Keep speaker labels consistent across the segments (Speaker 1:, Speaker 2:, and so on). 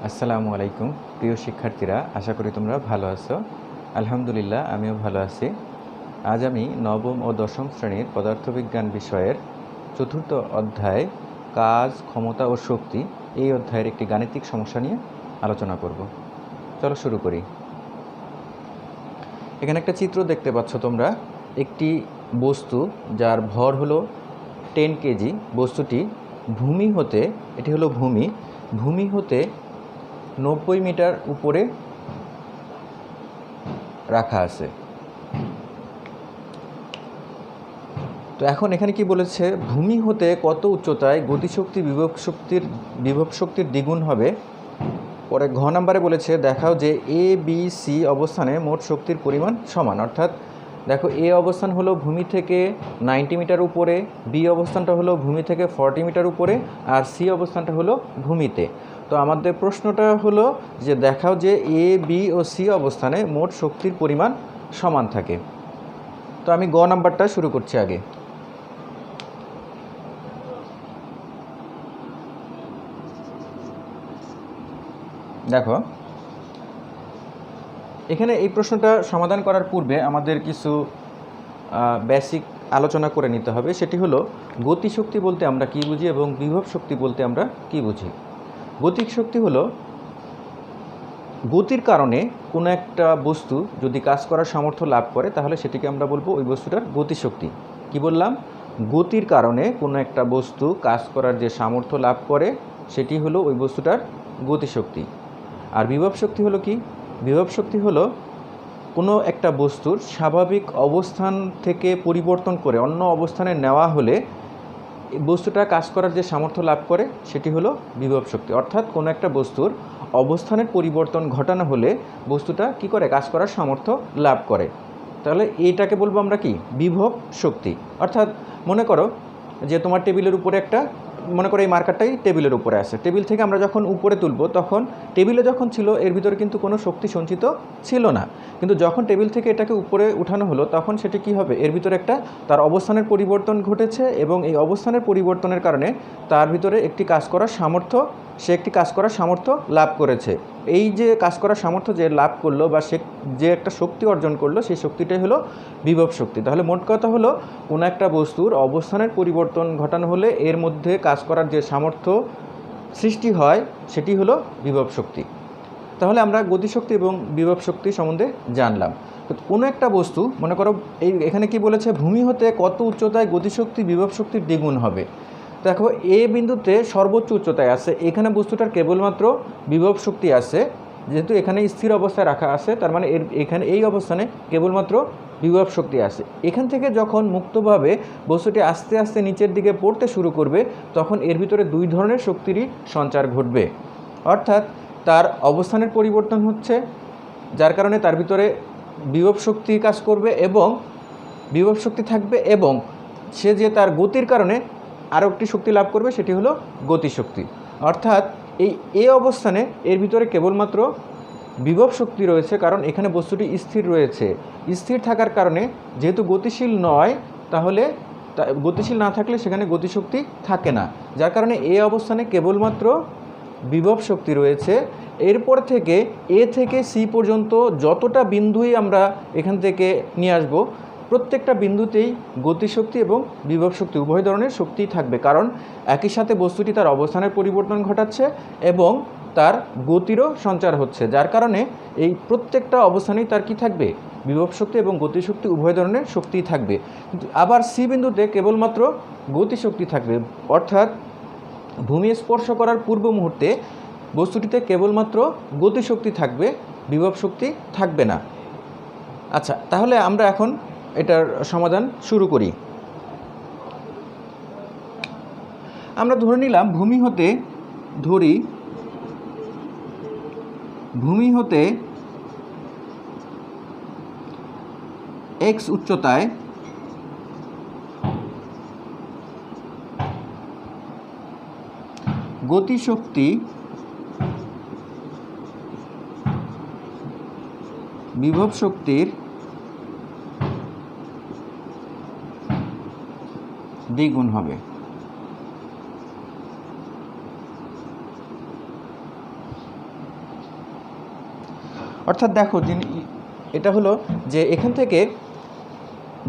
Speaker 1: আসসালামু আলাইকুম প্রিয় শিক্ষার্থীরা, আশা করি তোমরা ভালো আছো। আলহামদুলিল্লাহ, আমিও ভালো আছি। আজ আমি নবম ও দশম শ্রেণীর পদার্থবিজ্ঞান বিষয়ের চতুর্থ অধ্যায় কাজ, ক্ষমতা ও শক্তি এই অধ্যায়ের একটি গাণিতিক সমস্যা নিয়ে আলোচনা করব। চলো শুরু করি। এখানে একটা চিত্র দেখতে পাচ্ছ তোমরা। একটি বস্তু যার ভর হলো 10 কেজি, বস্তুটি ভূমি হতে, এটি হলো ভূমি হতে 90 মিটার উপরে রাখা আছে। তো এখন এখানে কি বলেছে, ভূমি হতে কত উচ্চতায় গতিশক্তি বিভব শক্তির দ্বিগুণ হবে। পরে ঘ নম্বরে বলেছে দেখাও যে এ বি সি অবস্থানে মোট শক্তির পরিমাণ সমান। অর্থাৎ দেখো, এ অবস্থান হলো ভূমি থেকে 90 মিটার উপরে, বি অবস্থানটা হলো ভূমি থেকে 40 মিটার উপরে, আর সি অবস্থানটা হলো ভূমিতে। তো আমাদের প্রশ্নটা হলো যে দেখাও যে এ বি ও সি অবস্থানে মোট শক্তির পরিমাণ সমান থাকে। তো আমি গ নাম্বারটা শুরু করছি আগে। দেখো, এখানে এই প্রশ্নটা সমাধান করার পূর্বে আমাদের কিছু বেসিক আলোচনা করে নিতে হবে। সেটি হলো গতিশক্তি বলতে আমরা কী বুঝি এবং বিভব শক্তি বলতে আমরা কী বুঝি। গতিক শক্তি হলো গতির কারণে কোনো একটা বস্তু যদি কাজ করার সামর্থ্য লাভ করে তাহলে সেটিকে আমরা বলবো ওই বস্তুটার গতিশক্তি। কি বললাম? গতির কারণে কোনো একটা বস্তু কাজ করার যে সামর্থ্য লাভ করে সেটি হলো ওই বস্তুটার গতিশক্তি। আর বিভব শক্তি হলো কি? বিভব শক্তি হলো কোনো একটা বস্তুর স্বাভাবিক অবস্থান থেকে পরিবর্তন করে অন্য অবস্থানে নেওয়া হলে বস্তুটা কাজ করার যে সামর্থ্য লাভ করে সেটি হলো বিভব শক্তি। অর্থাৎ কোনো একটা বস্তুর অবস্থানের পরিবর্তন ঘটানো হলে বস্তুটা কি করে? কাজ করার সামর্থ্য লাভ করে। তাহলে এইটাকে বলবো আমরা কি? বিভব শক্তি। অর্থাৎ মনে করো যে তোমার টেবিলের উপরে একটা, মনে করো এই মার্কারটাই টেবিলের উপরে আছে। টেবিল থেকে আমরা যখন উপরে তুলব তখন টেবিলে যখন ছিল এর ভিতরে কিন্তু কোনো শক্তি সঞ্চিত ছিল না, কিন্তু যখন টেবিল থেকে এটাকে উপরে উঠানো হলো তখন সেটি কি হবে? এর ভিতরে একটা তার অবস্থানের পরিবর্তন ঘটেছে এবং এই অবস্থানের পরিবর্তনের কারণে তার ভিতরে একটি কাজ করার সামর্থ্য, সে একটি কাজ করার সামর্থ্য লাভ করেছে। এই যে কাজ করার সামর্থ্য যে লাভ করলো বা সে যে একটা শক্তি অর্জন করলো সেই শক্তিটাই হলো বিভব শক্তি। তাহলে মোট কথা হলো কোনো একটা বস্তুর অবস্থানের পরিবর্তন ঘটানো হলে এর মধ্যে কাজ করার যে সামর্থ্য সৃষ্টি হয় সেটি হলো বিভব শক্তি। তাহলে আমরা গতিশক্তি এবং বিভব শক্তি সম্বন্ধে জানলাম। তো কোনো একটা বস্তু, মনে করো এখানে কি বলেছে, ভূমি হতে কত উচ্চতায় গতিশক্তি বিভব শক্তির দ্বিগুণ হবে। দেখো, এ বিন্দুতে সর্বোচ্চ উচ্চতায় আছে, এখানে বস্তুটার কেবলমাত্র বিভব শক্তি আছে। যেহেতু এখানে স্থির অবস্থায় রাখা আছে তার মানে এখানে এই অবস্থানে কেবলমাত্র বিভব শক্তি আছে। এখান থেকে যখন মুক্তভাবে বস্তুটি আস্তে আস্তে নিচের দিকে পড়তে শুরু করবে তখন এর ভিতরে দুই ধরনের শক্তিরই সঞ্চার ঘটবে। অর্থাৎ তার অবস্থানের পরিবর্তন হচ্ছে, যার কারণে তার ভিতরে বিভব শক্তি কাজ করবে এবং বিভব শক্তি থাকবে, এবং সে যে তার গতির কারণে আরও একটি শক্তি লাভ করবে সেটি হলো গতিশক্তি। অর্থাৎ এই অবস্থানে এর ভিতরে কেবলমাত্র বিভব শক্তি রয়েছে, কারণ এখানে বস্তুটি স্থির রয়েছে। স্থির থাকার কারণে যেহেতু গতিশীল নয়, তাহলে গতিশীল না থাকলে সেখানে গতিশক্তি থাকে না, যার কারণে এই অবস্থানে কেবলমাত্র বিভব শক্তি রয়েছে। এরপর থেকে এ থেকে সি পর্যন্ত যতটা বিন্দুই আমরা এখান থেকে নিয়ে আসব, প্রত্যেকটা বিন্দুতেই গতিশক্তি এবং বিভব শক্তি উভয় ধরনের শক্তিই থাকবে, কারণ একই সাথে বস্তুটি তার অবস্থানের পরিবর্তন ঘটাচ্ছে এবং তার গতিরও সঞ্চার হচ্ছে, যার কারণে এই প্রত্যেকটা অবস্থানেই তার কি থাকবে? বিভব শক্তি এবং গতিশক্তি উভয় ধরনের শক্তিই থাকবে। কিন্তু আবার সি বিন্দুতে কেবলমাত্র গতিশক্তি থাকবে। অর্থাৎ ভূমি স্পর্শ করার পূর্ব মুহূর্তে বস্তুটিতে কেবলমাত্র গতিশক্তি থাকবে, বিভব শক্তি থাকবে না। আচ্ছা, তাহলে আমরা এখন এটার সমাধান শুরু করি। আমরা ধরে নিলাম ভূমি হতে এক্স উচ্চতায় গতিশক্তি বিভব শক্তির দ্বিগুণ হবে। অর্থাৎ দেখো এটা হলো যে এখান থেকে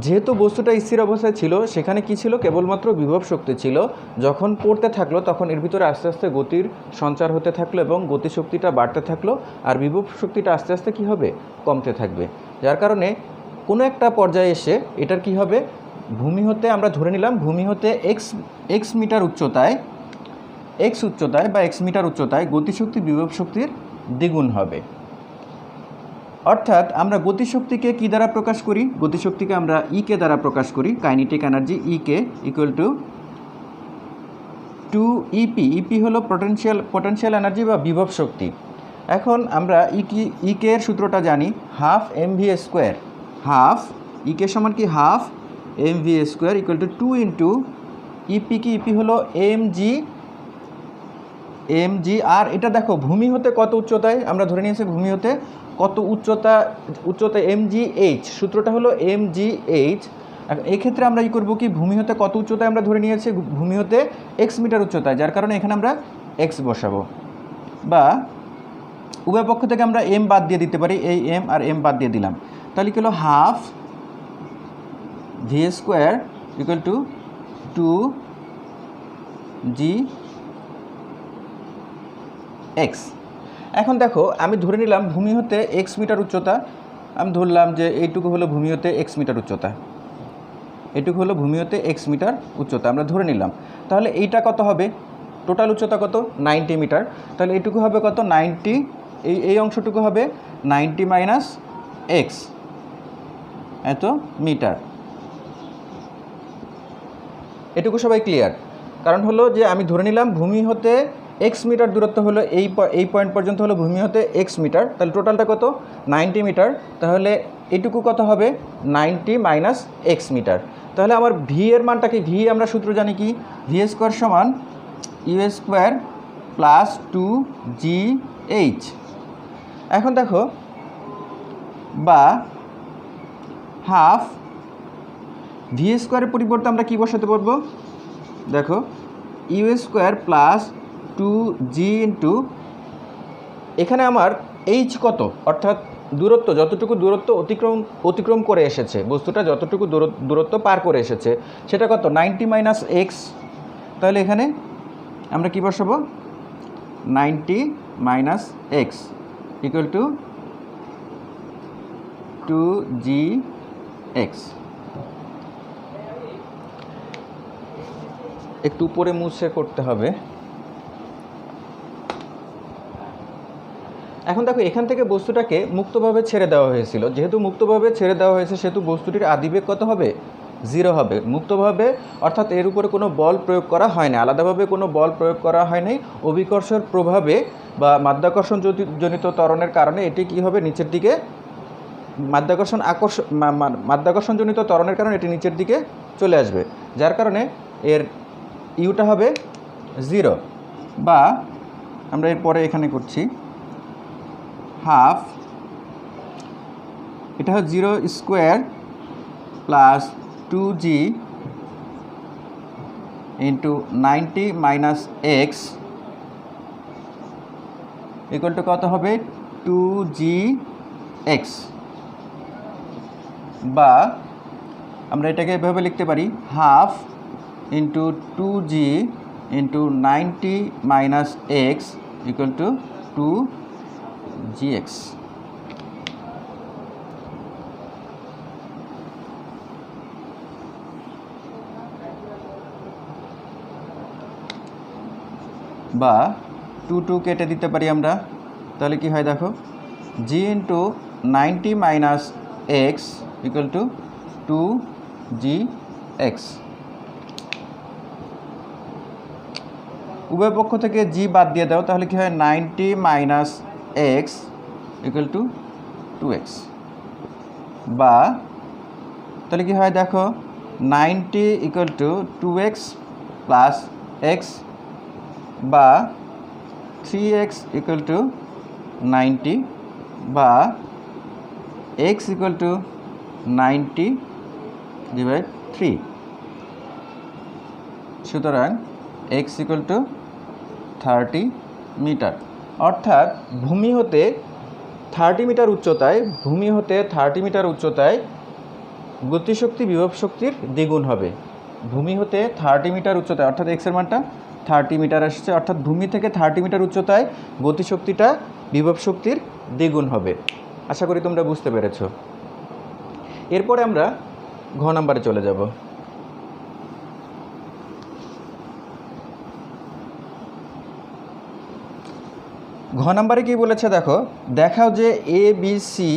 Speaker 1: যেহেতু বস্তুটা স্থির অবস্থায় ছিল সেখানে কি ছিল, কেবলমাত্র বিভব শক্তি ছিল। যখন পড়তে থাকলো তখন এর ভিতরে আস্তে আস্তে গতির সঞ্চার হতে থাকলো এবং গতিশক্তিটা বাড়তে থাকলো, আর বিভব শক্তিটা আস্তে আস্তে কি হবে, কমতে থাকবে। যার কারণে কোনো একটা পর্যায়ে এসে এটার কি হবে, ভূমি হতে আমরা ধরে নিলাম ভূমি হতে এক্স মিটার উচ্চতায় বা এক্স মিটার উচ্চতায় গতিশক্তি বিভব শক্তির দ্বিগুণ হবে। অর্থাৎ আমরা গতিশক্তিকে কি দ্বারা প্রকাশ করি, গতিশক্তিকে আমরা কে দ্বারা প্রকাশ করি, কাইনেটিক এনার্জি কে ইকুয়াল টু 2 ইপি হলো পটেনশিয়াল এনার্জি বা বিভব শক্তি। এখন আমরা কে এর সূত্রটা জানি, হাফ mv স্কোয়ার, হাফ কে সমান কি half mv square equal to 2 into EP কি, ইপি হলো mg। আর এটা দেখো ভূমি হতে কত উচ্চতায়, আমরা ধরে নিয়েছি ভূমি হতে কত উচ্চতা mgh, সূত্রটা হলো mgh। এই ক্ষেত্রে আমরা করব কি, ভূমি হতে কত উচ্চতায় আমরা ধরে নিয়েছি, ভূমি হতে x মিটার উচ্চতায়, যার কারণে এখানে আমরা x বসাবো, বা উভয় পক্ষ থেকে আমরা m বাদ দিয়ে দিতে পারি, এই m আর m বাদ দিয়ে দিলাম, তাহলে কি হলো half v square equal two 2gx। এখন দেখো আমি ধরে নিলাম ভূমি হতে এক্স মিটার উচ্চতা, আমি ধরলাম যে এইটুকু হলো ভূমি হতে এক্স মিটার উচ্চতা, এইটুকু হলো ভূমি হতে এক্স মিটার উচ্চতা আমরা ধরে নিলাম। তাহলে এইটা কত হবে, টোটাল উচ্চতা কত, 90 মিটার। তাহলে এইটুকু হবে কত, 90, এই অংশটুকু হবে 90 মাইনাস এক্স, এত মিটার। এটুকু সবাই ক্লিয়ার? কারণ হলো যে আমি ধরে নিলাম ভূমি হতে এক্স মিটার দূরত্ব হলো এই পয়েন্ট পর্যন্ত হলো ভূমি হতে এক্স মিটার, তাহলে টোটালটা কত, 90 মিটার। তাহলে এটুকু কত হবে, 90 মাইনাস এক্স মিটার। তাহলে আমার ভি এর মানটাকে, ভি আমরা সূত্র জানি কি, ভি স্কোয়ার সমান ইউ স্কোয়ার প্লাস 2gh। এখন দেখো, বা হাফ ভি স্কোয়ারের পরিবর্তে আমরা কি বসাতে পারবো, দেখো you square plus 2g into, এখানে আমার এইচ কত, অর্থাৎ দূরত্ব, যতটুকু দূরত্ব অতিক্রম করে এসেছে, বস্তুটা যতটুকু দূরত্ব পার করে এসেছে সেটা কত, 90 মাইনাস এক্স। তাহলে এখানে আমরা কি বসাবো, 90 minus x equal to 2gx। একটু উপরে মুছে করতে হবে। এখন দেখো এখান থেকে বস্তুটাকে মুক্তভাবে ছেড়ে দেওয়া হয়েছিল, যেহেতু মুক্তভাবে ছেড়ে দেওয়া হয়েছে সেহেতু বস্তুটির আদিবেগ কত হবে, 0 হবে। মুক্তভাবে অর্থাৎ এর উপরে কোনো বল প্রয়োগ করা হয় না, আলাদাভাবে কোনো বল প্রয়োগ করা হয় নাই। অভিকর্ষের প্রভাবে বা মাধ্যাকর্ষণ জনিত ত্বরণের কারণে এটি কি হবে, নিচের দিকে, মাধ্যাকর্ষণজনিত ত্বরণের কারণে এটি নিচের দিকে চলে আসবে, যার কারণে এর ইউটা হবে 0। বা আমরা এরপরে এখানে করছি হাফ, এটা হচ্ছে 0 square plus 2g into 90 minus x equal to কত হবে, 2gx। বা আমরা এটাকে এভাবে লিখতে পারি, half into 2g into 90 minus x equal to 2gx। বা 2 কেটে দিতে পারি আমরা, তাহলে কি হয় দেখো, g into 90 minus x equal to 2gx। উভয় পক্ষ থেকে g বাদ দিয়ে দাও, তাহলে কি হয়, 90 minus x equal to 2x। বা তাহলে কি হয় দেখো, 90 equal to 2x plus x, বা 3x ইকুয়াল টু 90, বা x ইকুয়াল টু 90/3। সুতরাং x ইকুয়াল টু 30 মিটার। অর্থাৎ ভূমি হতে 30 মিটার উচ্চতায়, ভূমি হতে 30 মিটার উচ্চতায় গতিশক্তি বিভব শক্তির দ্বিগুণ হবে। ভূমি হতে 30 মিটার উচ্চতায়, অর্থাৎ এক্সের মানটা 30 মিটার আসছে, অর্থাৎ ভূমি থেকে 30 মিটার উচ্চতায় গতিশক্তিটা বিভব শক্তির দ্বিগুণ হবে। আশা করি তোমরা বুঝতে পেরেছ। এরপরে আমরা ঘ নাম্বারে চলে যাব। ঘ নাম্বারে কি বলেছে দেখো, দেখাও যে এ বি সি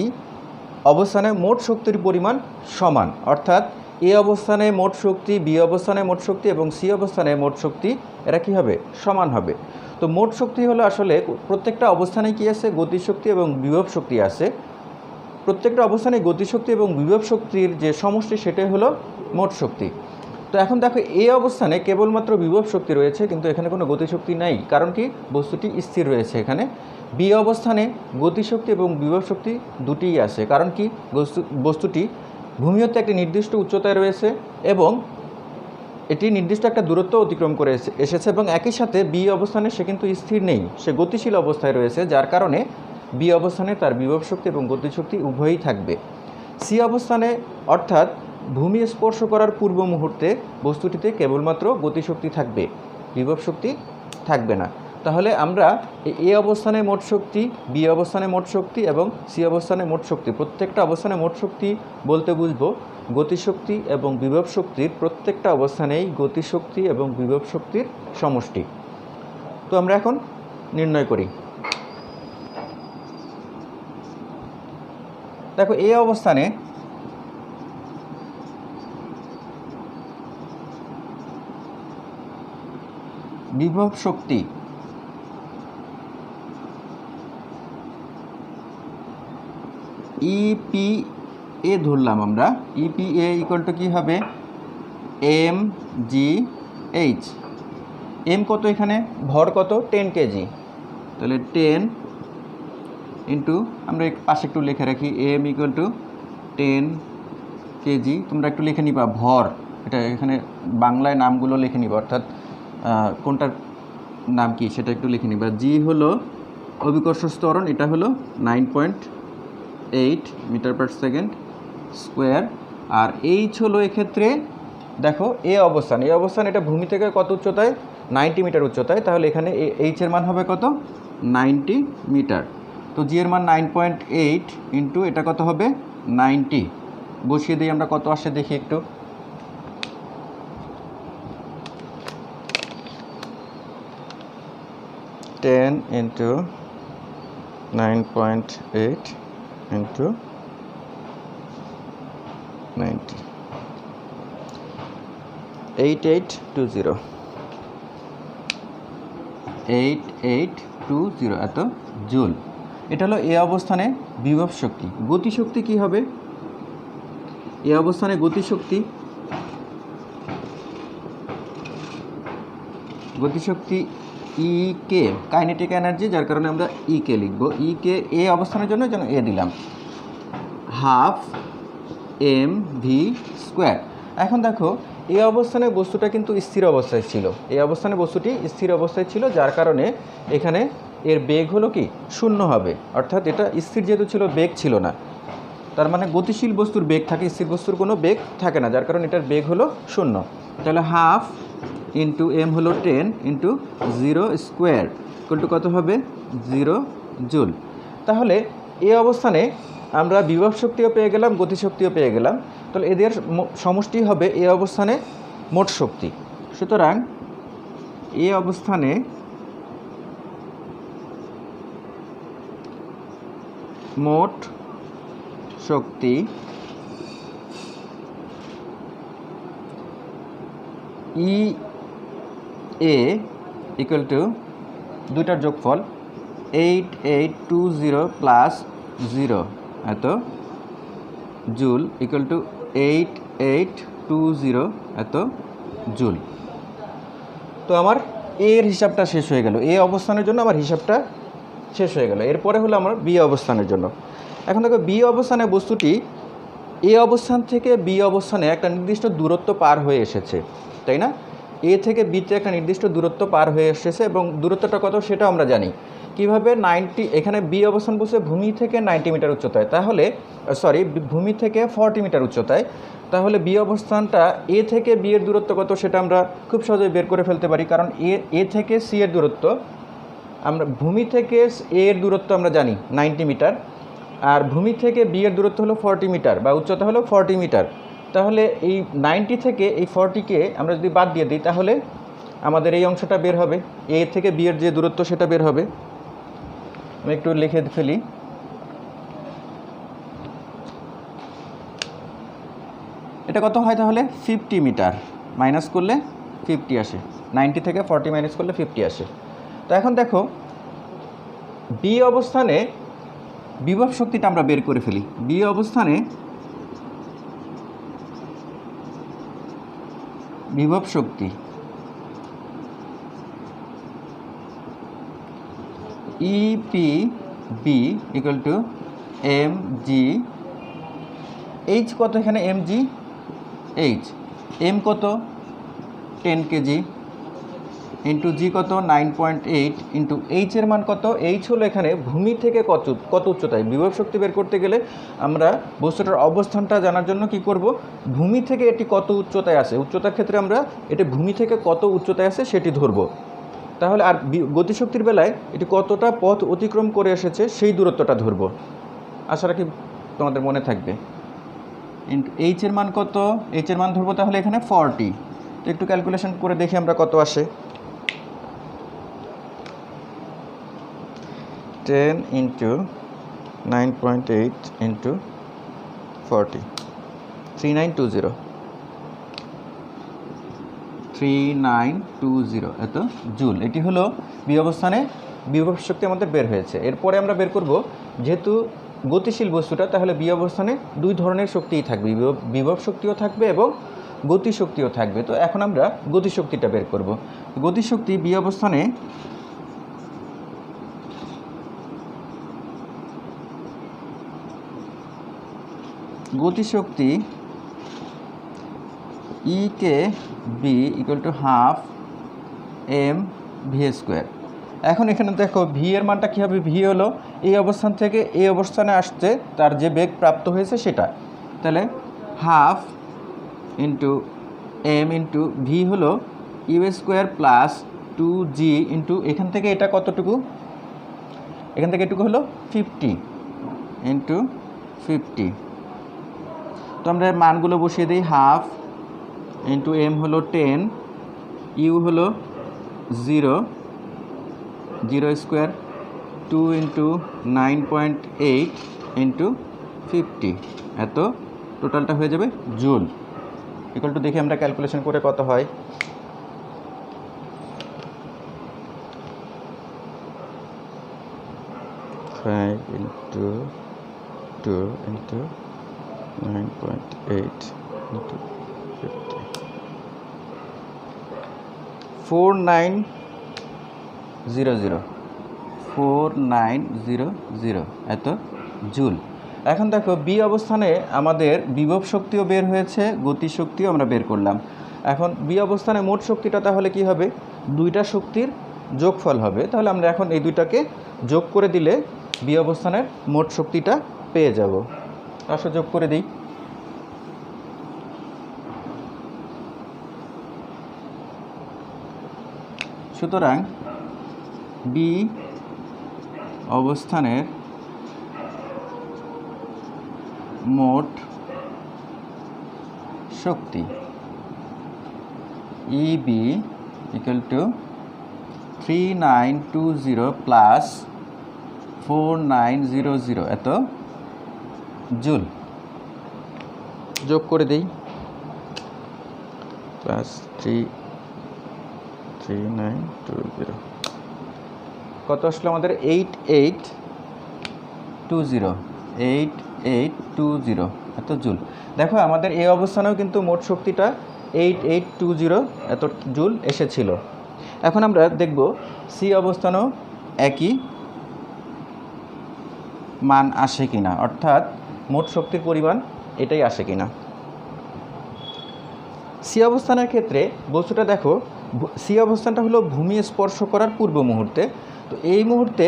Speaker 1: অবস্থানে মোট শক্তির পরিমাণ সমান, অর্থাৎ এ অবস্থানে মোট শক্তি, বি অবস্থানে মোট শক্তি এবং সি অবস্থানে মোট শক্তি এরা কী হবে, সমান হবে। তো মোট শক্তি হলো আসলে প্রত্যেকটা অবস্থানে কি আছে, গতিশক্তি এবং বিভব শক্তি আছে। প্রত্যেকটা অবস্থানে গতিশক্তি এবং বিভব শক্তির যে সমষ্টি সেটাই হলো মোট শক্তি। তো এখন দেখো এ অবস্থানে কেবলমাত্র বিভব শক্তি রয়েছে, কিন্তু এখানে কোনো গতিশক্তি নাই, কারণ কি বস্তুটি স্থির রয়েছে। এখানে বি অবস্থানে গতিশক্তি এবং বিভব শক্তি দুটিই আছে, কারণ কি বস্তুটি ভূমি হতে একটি নির্দিষ্ট উচ্চতায় রয়েছে এবং এটি নির্দিষ্ট একটা দূরত্ব অতিক্রম করে এসেছে, এবং একই সাথে বি অবস্থানে সে কিন্তু স্থির নেই, সে গতিশীল অবস্থায় রয়েছে, যার কারণে বি অবস্থানে তার বিভব শক্তি এবং গতিশক্তি উভয়ই থাকবে। সি অবস্থানে অর্থাৎ ভূমি স্পর্শ করার পূর্ব মুহূর্তে বস্তুটিতে কেবলমাত্র গতিশক্তি থাকবে, বিভব শক্তি থাকবে না। তাহলে আমরা এ অবস্থানে মোট শক্তি, বি অবস্থানে মোট শক্তি এবং সি অবস্থানে মোট শক্তি, প্রত্যেকটা অবস্থানে মোট শক্তি বলতে বুঝবো গতিশক্তি এবং বিভব শক্তির প্রত্যেকটা অবস্থানেই গতিশক্তি এবং বিভব শক্তির সমষ্টি। তো আমরা এখন নির্ণয় করি। দেখো এ অবস্থানে বিভব শক্তি ইপি এ ধরলাম আমরা, ইপি এ ইকুয়াল টু কী হবে, এম জি এইচ। এম কত, এখানে ভর কত, 10 কেজি, তাহলে 10 ইন্টু, আমরা পাশে একটু লিখে রাখি, এম ইকুয়াল টু 10 কেজি। তোমরা একটু লিখে নিবা ভর, এটা এখানে বাংলায় নামগুলো লিখে নিবা, অর্থাৎ কোনটার নাম কি সেটা একটু লিখে নিবা। জি হলো অভিকর্ষ ত্বরণ, এটা হলো 9.8 মিটার পার সেকেন্ড স্কোয়ার। আর এইচ হলো এক্ষেত্রে দেখো এ অবস্থান, এটা ভূমি থেকে কত উচ্চতায়, 90 মিটার উচ্চতায়, তাহলে এখানে এইচ এর মান হবে কত, 90 মিটার। তো জি এর মান 9.8 ইন্টু এটা কত হবে 90, বসিয়ে দিই আমরা, কত আসে দেখি একটু। টেন ইন্টু 9.8 ইন্টু 90, 8820, 8820 এত জুল। এটা হলো এ অবস্থানে বিভব শক্তি। গতিশক্তি কি হবে, এ অবস্থানে গতিশক্তি ই কে, কাইনেটিক এনার্জি, যার কারণে আমরা ই কে লিখব। ই কে এ অবস্থানের জন্য যেন এ দিলাম, হাফ এম ভি স্কোয়ার। এখন দেখো এই অবস্থানে বস্তুটা কিন্তু স্থির অবস্থায় ছিল, এই অবস্থানে বস্তুটি স্থির অবস্থায় ছিল, যার কারণে এখানে এর বেগ হলো কি শূন্য হবে, অর্থাৎ এটা স্থির যেহেতু ছিল বেগ ছিল না, তার মানে গতিশীল বস্তুর বেগ থাকে, স্থির বস্তুর কোনো বেগ থাকে না, যার কারণে এটার বেগ হলো শূন্য। তাহলে হাফ ইন্টু এম হলো 10 ইন্টু 0 স্কোয়ার ইকুয়াল টু কত হবে, 0 জুল। তাহলে এই অবস্থানে আমরা বিভব শক্তিও পেয়ে গেলাম, গতিশক্তিও পেয়ে গেলাম, তাহলে এদের সমষ্টি হবে এই অবস্থানে মোট শক্তি। সুতরাং এই অবস্থানে মোট শক্তি ই এ ইকুয়াল টু দুইটার যোগফল 8820 প্লাস 0 এত জুল ইকুয়াল টু 8820 এত জুল। তো আমার এর হিসাবটা শেষ হয়ে গেল, এ অবস্থানের জন্য আমার হিসাবটা শেষ হয়ে গেল। এরপরে হলো আমার বি অবস্থানের জন্য। এখন দেখো বি অবস্থানে বস্তুটি এ অবস্থান থেকে বি অবস্থানে একটা নির্দিষ্ট দূরত্ব পার হয়ে এসেছে, তাই না? এ থেকে বিতে একটা নির্দিষ্ট দূরত্ব পার হয়ে এসেছে এবং দূরত্বটা কত সেটাও আমরা জানি। কীভাবে 90, এখানে বি অবস্থান বলছে ভূমি থেকে 90 মিটার উচ্চতায়, তাহলে ভূমি থেকে 40 মিটার উচ্চতায়, তাহলে বি অবস্থানটা এ থেকে বি এর দূরত্ব কত সেটা আমরা খুব সহজেই বের করে ফেলতে পারি, কারণ এ থেকে সি এর দূরত্ব, আমরা ভূমি থেকে এ এর দূরত্ব আমরা জানি 90 মিটার, আর ভূমি থেকে বি এর দূরত্ব হলো 40 মিটার বা উচ্চতা হলো 40 মিটার। তাহলে এই 90 থেকে এই 40কে আমরা যদি বাদ দিয়ে দিই তাহলে আমাদের এই অংশটা বের হবে, এ থেকে বি এর যে দূরত্ব সেটা বের হবে। আমি একটু লিখে ফেলি। এটা কত হয় তাহলে 50 মিটার, মাইনাস করলে 50 আসে, 90 থেকে 40 মাইনাস করলে 50 আসে। তো এখন দেখো বি অবস্থানে বিভব শক্তিটা আমরা বের করে ফেলি। বি অবস্থানে বিভব শক্তি EP B equal to M G H কত, এখানে এম জি এইচ, এম কত 10 কেজি ইন্টু জি কত 9.8 ইন্টু এইচ এর মান কত, এইচ হলো এখানে ভূমি থেকে কত উচ্চতায়। বিভব শক্তি বের করতে গেলে আমরা বস্তুটার অবস্থানটা জানার জন্য কি করব, ভূমি থেকে এটি কত উচ্চতায় আছে, উচ্চতার ক্ষেত্রে আমরা এটি ভূমি থেকে কত উচ্চতায় আছে সেটি ধরব। তাহলে আর গতিশক্তির বেলায় এটি কতটা পথ অতিক্রম করে এসেছে সেই দূরত্বটা ধরব। আশা রাখি তোমাদের মনে থাকবে। এইচ এর মান কত, এইচ এর মান ধরবো তাহলে এখানে 40। তো একটু ক্যালকুলেশন করে দেখি আমরা কত আসে। 10 ইন্টু 9.8 ইন্টু 40, 3920 এত জুল। এটি হলো বি অবস্থানে বিভব শক্তি আমাদের বের হয়েছে। এরপরে আমরা বের করব, যেহেতু গতিশীল বস্তুটা, তাহলে বি অবস্থানে দুই ধরনের শক্তিই থাকবে, বিভব শক্তিও থাকবে এবং গতিশক্তিও থাকবে। তো এখন আমরা গতিশক্তিটা বের করব। গতিশক্তি বি অবস্থানে গতিশক্তি E K B equal to half M V square. এখন এখানে দেখো ভি এর মানটা কী হবে, ভি হলো এই অবস্থান থেকে এই অবস্থানে আসছে তার যে বেগ প্রাপ্ত হয়েছে সেটা, তাহলে half into M into V হলো U square plus 2g into এখান থেকে এটা কতটুকু, এখান থেকে এটুকু হলো 50 ইন্টু 50। তো আমরা মানগুলো বসিয়ে দিই, হাফ ইন্টু এম হলো 10, ইউ হলো 0 স্কোয়ার, 2 ইন্টু 9.8 ইন্টু 50, এত টোটালটা হয়ে যাবে জুল। ইকুয়াল টু দেখি আমরা ক্যালকুলেশন করে কত হয়। ফাইভ ইন্টু 2 ইন্টু 9.8 ইন্টু 50, 4900 এত জুল। এখন দেখো বি অবস্থানে আমাদের বিভব শক্তিও বের হয়েছে, গতিশক্তিও আমরা বের করলাম। এখন বি অবস্থানে মোট শক্তিটা তাহলে কি হবে, দুইটা শক্তির যোগফল হবে। তাহলে আমরা এখন এই দুইটাকে যোগ করে দিলে বি অবস্থানের মোট শক্তিটা পেয়ে যাব। আসলে যোগ করে দিই। সুতরাং বি অবস্থানের মোট শক্তি ইবি ইকুয়াল টু 3920 প্লাস 4900 এত জুল। যোগ করে দিই, প্লাস 3920 কত আসলো আমাদের 8820 এত জুল। দেখো আমাদের এই অবস্থানেও কিন্তু মোট শক্তিটা 8820 এত জুল এসেছিল। এখন আমরা দেখব সি অবস্থানেও একই মান আসে কিনা, অর্থাৎ মোট শক্তির পরিমাণ এটাই আসে কিনা। সি অবস্থানের ক্ষেত্রে বস্তুটা দেখো, সি অবস্থানটা হলো ভূমি স্পর্শ করার পূর্ব মুহূর্তে। তো এই মুহূর্তে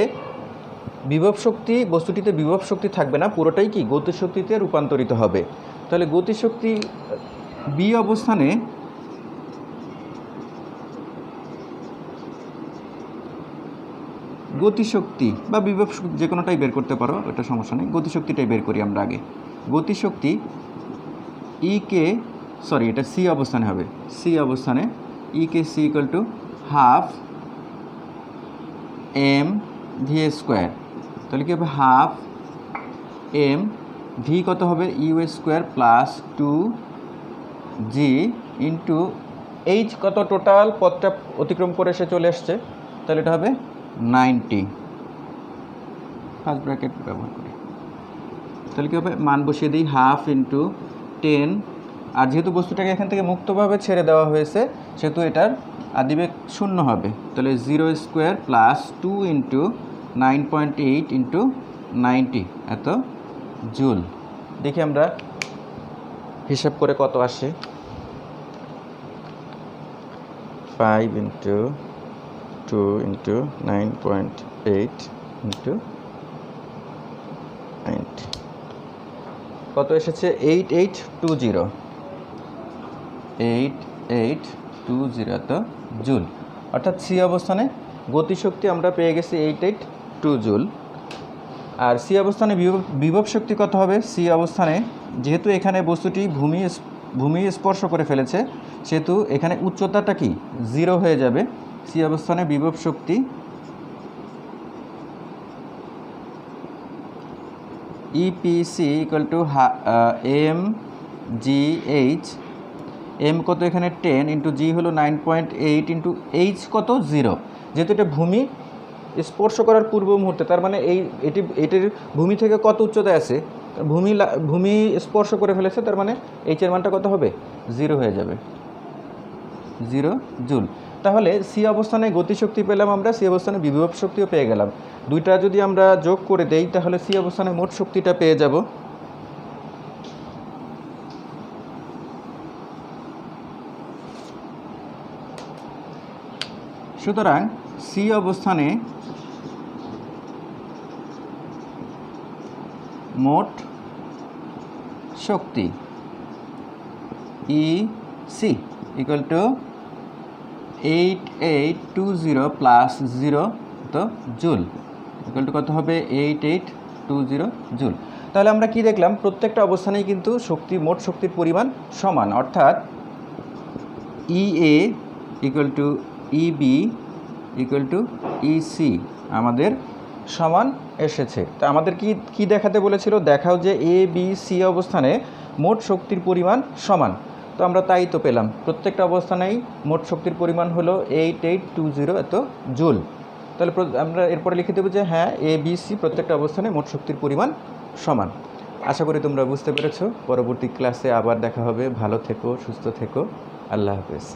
Speaker 1: বিভব শক্তি, বস্তুটিতে বিভব শক্তি থাকবে না, পুরোটাই কি গতিশক্তিতে রূপান্তরিত হবে। তাহলে গতিশক্তি বি অবস্থানে গতিশক্তি বা বিভব শক্তি যে কোনোটাই বের করতে পারো, এটা সমস্যা নেই। গতিশক্তিটাই বের করি আমরা আগে। গতিশক্তি ই কে, সরি এটা সি অবস্থানে হবে, সি অবস্থানে E K C equal to half M V square. তাহলে কি হবে, হাফ এম ভি কত হবে, U square plus 2g into H কত, টোটাল পথটা অতিক্রম করে সে চলে আসছে, তাহলে এটা হবে 90, ফার্স্ট ব্র্যাকেট ব্যবহার করি। তাহলে কী হবে, মান বসিয়ে দিই, হাফ ইন্টু 10, আর যেহেতু বস্তুটাকে এখান থেকে মুক্তভাবে ছেড়ে দেওয়া হয়েছে সেহেতু এটার আদিবেগ 0 হবে। তাহলে 0 স্কোয়ার প্লাস 2 ইন্টু 9.8 ইন্টু 90 এত জুল। দেখি আমরা হিসাব করে কত আসে। 5 ইন্টু 2 ইন্টু 9.8 ইন্টু 90 কত এসেছে, 8820 তো জুল। অর্থাৎ সি অবস্থানে গতিশক্তি আমরা পেয়ে গেছি 882 জুল। আর সি অবস্থানে বিভব শক্তি কত হবে, সি অবস্থানে যেহেতু এখানে বস্তুটি ভূমি স্পর্শ করে ফেলেছে সেহেতু এখানে উচ্চতাটা কি 0 হয়ে যাবে। সি অবস্থানে বিভব শক্তি EPC equal to M G H, M কত এখানে 10 ইন্টু জি হলো 9.8 ইন্টু এইচ কত 0, যেহেতু এটা ভূমি স্পর্শ করার পূর্ব মুহূর্তে, তার মানে এটির ভূমি থেকে কত উচ্চতায় আছে, ভূমি স্পর্শ করে ফেলেছে, তার মানে এইচের মানটা কত হবে, 0 হয়ে যাবে, 0 জুল। তাহলে সি অবস্থানে গতিশক্তি পেলাম আমরা, সি অবস্থানে বিভব শক্তিও পেয়ে গেলাম। দুইটা যদি আমরা যোগ করে দেই তাহলে সি অবস্থানে মোট শক্তিটা পেয়ে যাব। সুতরাং সি অবস্থানে মোট শক্তি E C equal to 8820 plus 0 তো জুল, ইকুয়াল টু কত হবে, 8820 জুল। তাহলে আমরা কি দেখলাম, প্রত্যেকটা অবস্থানেই কিন্তু মোট শক্তির পরিমাণ সমান, অর্থাৎ E A equal to EB equal to EC আমাদের সমান এসেছে। তা আমাদের কি দেখাতে বলেছিল, দেখাও যে এ বি সি অবস্থানে মোট শক্তির পরিমাণ সমান। তো আমরা তাই তো পেলাম, প্রত্যেকটা অবস্থানেই মোট শক্তির পরিমাণ হলো 8820 এত জুল। তাহলে আমরা এরপরে লিখে দেবো যে হ্যাঁ, এ বি সি প্রত্যেকটা অবস্থানে মোট শক্তির পরিমাণ সমান। আশা করি তোমরা বুঝতে পেরেছো। পরবর্তী ক্লাসে আবার দেখা হবে। ভালো থেকো, সুস্থ থেকো, আল্লাহ হাফেজ।